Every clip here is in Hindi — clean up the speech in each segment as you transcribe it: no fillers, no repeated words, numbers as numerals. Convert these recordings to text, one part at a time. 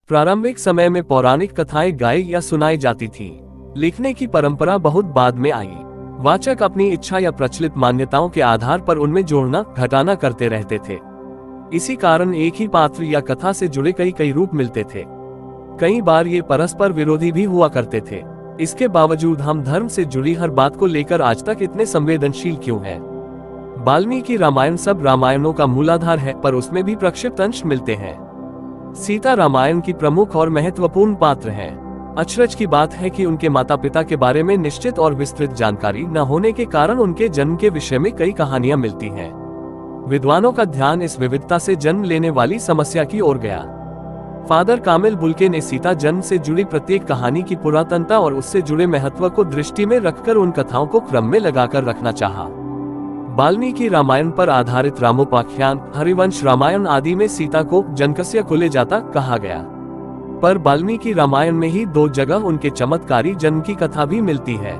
प्रारंभिक समय में पौराणिक कथाएं गाई या सुनाई जाती थी। लिखने की परंपरा बहुत बाद में आई। वाचक अपनी इच्छा या प्रचलित मान्यताओं के आधार पर उनमें जोड़ना घटाना करते रहते थे। इसी कारण एक ही पात्र या कथा से जुड़े कई रूप मिलते थे। कई बार ये परस्पर विरोधी भी हुआ करते थे। इसके बावजूद हम धर्म से जुड़ी हर बात को लेकर आज तक इतने संवेदनशील क्यों हैं? वाल्मीकि रामायण सब रामायणों का मूलाधार है, पर उसमें भी प्रक्षिप्त अंश मिलते हैं। सीता रामायण की प्रमुख और महत्वपूर्ण पात्र हैं। अचरज की बात है कि उनके माता पिता के बारे में निश्चित और विस्तृत जानकारी न होने के कारण उनके जन्म के विषय में कई कहानियां मिलती हैं। विद्वानों का ध्यान इस विविधता से जन्म लेने वाली समस्या की ओर गया। फादर कामिल बुल्के ने सीता जन्म से जुड़ी प्रत्येक कहानी की पुरातनता और उससे जुड़े महत्व को दृष्टि में रखकर उन कथाओं को क्रम में लगाकर रखना चाहा। वाल्मीकि रामायण पर आधारित रामोपाख्यान, हरिवंश रामायण आदि में सीता को जनकस्य कुले जाता कहा गया, पर वाल्मीकि रामायण में ही 2 जगह उनके चमत्कारी जन्म की कथा भी मिलती है।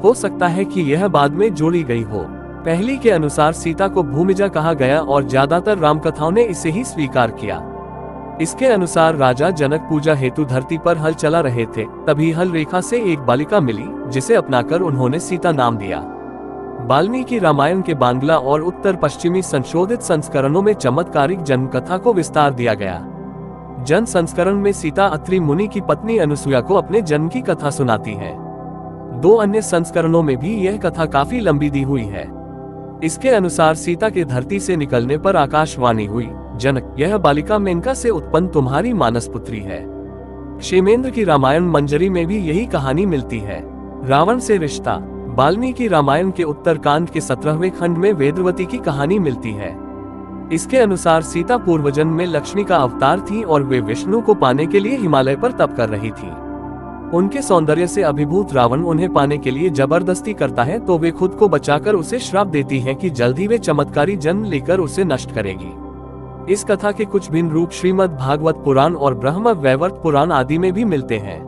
हो सकता है कि यह बाद में जोड़ी गई हो। पहली के अनुसार सीता को भूमिजा कहा गया और ज्यादातर रामकथाओं ने इसे ही स्वीकार किया। इसके अनुसार राजा जनक पूजा हेतु धरती पर हल चला रहे थे, तभी हल रेखा से एक बालिका मिली, जिसे अपनाकर उन्होंने सीता नाम दिया। वाल्मीकि रामायण के बांग्ला और उत्तर पश्चिमी संशोधित संस्करणों में चमत्कारिक जन्म कथा को विस्तार दिया गया। जन संस्करण में सीता अत्रि मुनि की पत्नी अनुसुया को अपने जन्म की कथा सुनाती है। 2 अन्य संस्करणों में भी यह कथा काफी लंबी दी हुई है। इसके अनुसार सीता के धरती से निकलने पर आकाशवाणी हुई, जनक, यह बालिका मेनका से उत्पन्न तुम्हारी मानस पुत्री है। क्षेमेंद्र की रामायण मंजरी में भी यही कहानी मिलती है। रावण से रिश्ता। वाल्मीकि रामायण के उत्तरकांड के 17वें खंड में वेदवती की कहानी मिलती है। इसके अनुसार सीता पूर्वजन्म में लक्ष्मी का अवतार थी और वे विष्णु को पाने के लिए हिमालय पर तप कर रही थी। उनके सौंदर्य से अभिभूत रावण उन्हें पाने के लिए जबरदस्ती करता है, तो वे खुद को बचाकर उसे श्राप देती हैं कि जल्द ही वे चमत्कारी जन्म लेकर उसे नष्ट करेगी। इस कथा के कुछ भिन्न रूप श्रीमद् भागवत पुराण और ब्रह्म वैवर्त पुराण आदि में भी मिलते हैं।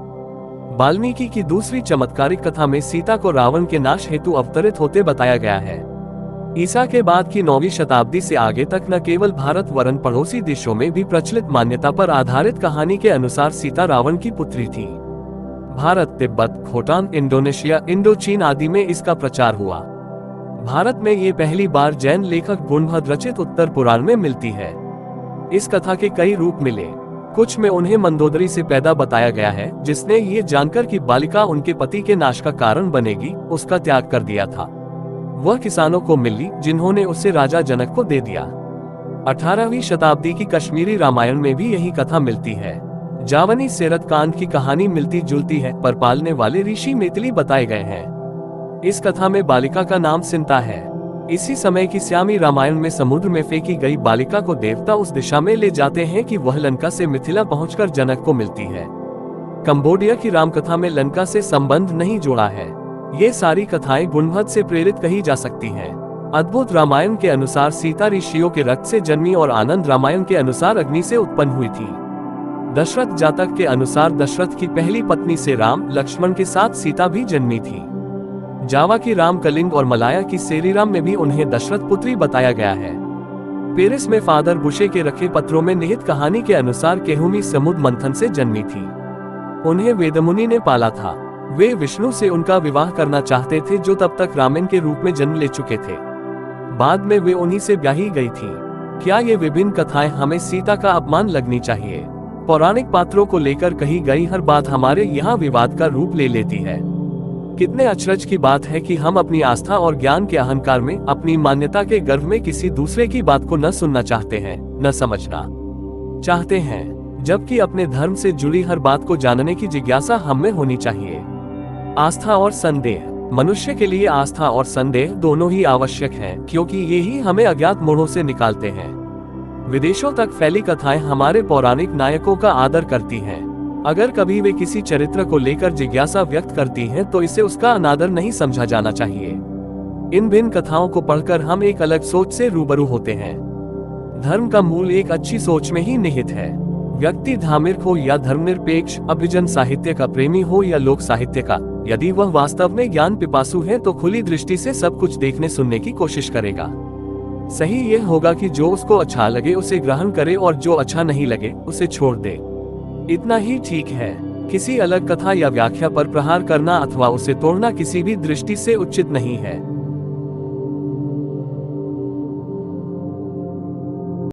वाल्मीकि की दूसरी चमत्कारिक कथा में सीता को रावण के नाश हेतु अवतरित होते बताया गया है। ईसा के बाद की 9वीं शताब्दी से आगे तक न केवल भारत वरन पड़ोसी देशों में भी प्रचलित मान्यता पर आधारित कहानी के अनुसार सीता रावण की पुत्री थी। भारत, तिब्बत, भूटान, इंडोनेशिया, इंडोचीन आदि में इसका प्रचार हुआ। भारत में ये पहली बार जैन लेखक गुणभद रचित उत्तर पुराण में मिलती है। इस कथा के कई रूप मिले। कुछ में उन्हें मंदोदरी से पैदा बताया गया है, जिसने ये जानकर कि बालिका उनके पति के नाश का कारण बनेगी, उसका त्याग कर दिया था। वह किसानों को मिली, जिन्होंने उसे राजा जनक को दे दिया। 18वीं शताब्दी की कश्मीरी रामायण में भी यही कथा मिलती है। जावनी सेरत कांड की कहानी मिलती जुलती है, पर पालने वाले ऋषि मैथिली बताए गए हैं। इस कथा में बालिका का नाम सिंता है। इसी समय की श्यामी रामायण में समुद्र में फेंकी गई बालिका को देवता उस दिशा में ले जाते हैं कि वह लंका से मिथिला पहुंचकर जनक को मिलती है। कंबोडिया की रामकथा में लंका से संबंध नहीं जोड़ा है। ये सारी कथाएं गुणभद से प्रेरित कही जा सकती हैं। अद्भुत रामायण के अनुसार सीता ऋषियों के रक्त से जन्मी और आनंद रामायण के अनुसार अग्नि से उत्पन्न हुई थी। दशरथ जातक के अनुसार दशरथ की पहली पत्नी से राम लक्ष्मण के साथ सीता भी जन्मी थी। जावा की राम कलिंग और मलाया की सेरीराम में भी उन्हें दशरथ पुत्री बताया गया है। पेरिस में फादर बुशे के रखे पत्रों में निहित कहानी के अनुसार केहुमी समुद्र मंथन से जन्मी थी। उन्हें वेदमुनि ने पाला था। वे विष्णु से उनका विवाह करना चाहते थे, जो तब तक रामेन के रूप में जन्म ले चुके थे। बाद में वे उन्हीं से ब्याही गई थी। क्या ये विभिन्न कथाएं हमें सीता का अपमान लगनी चाहिए? पौराणिक पात्रों को लेकर कही गई हर बात हमारे यहाँ विवाद का रूप ले लेती है। कितने अचरज की बात है कि हम अपनी आस्था और ज्ञान के अहंकार में, अपनी मान्यता के गर्व में किसी दूसरे की बात को न सुनना चाहते हैं, न समझना चाहते हैं, जबकि अपने धर्म से जुड़ी हर बात को जानने की जिज्ञासा हम में होनी चाहिए। आस्था और संदेह। मनुष्य के लिए आस्था और संदेह दोनों ही आवश्यक हैं, क्योंकि ये ही हमें अज्ञात मोड़ों से निकालते हैं। विदेशों तक फैली कथाएं हमारे पौराणिक नायकों का आदर करती हैं। अगर कभी वे किसी चरित्र को लेकर जिज्ञासा व्यक्त करती हैं, तो इसे उसका अनादर नहीं समझा जाना चाहिए। इन भिन्न कथाओं को पढ़कर हम एक अलग सोच से रूबरू होते हैं। धर्म का मूल एक अच्छी सोच में ही निहित है। व्यक्ति धार्मिक हो या धर्मनिरपेक्ष, अभिजन साहित्य का प्रेमी हो या लोक साहित्य का, यदि वह वास्तव में ज्ञान पिपासु है तो खुली दृष्टि से सब कुछ देखने सुनने की कोशिश करेगा। सही यह होगा कि जो उसको अच्छा लगे उसे ग्रहण करे और जो अच्छा नहीं लगे उसे छोड़ दे। इतना ही ठीक है। किसी अलग कथा या व्याख्या पर प्रहार करना अथवा उसे तोड़ना किसी भी दृष्टि से उचित नहीं है।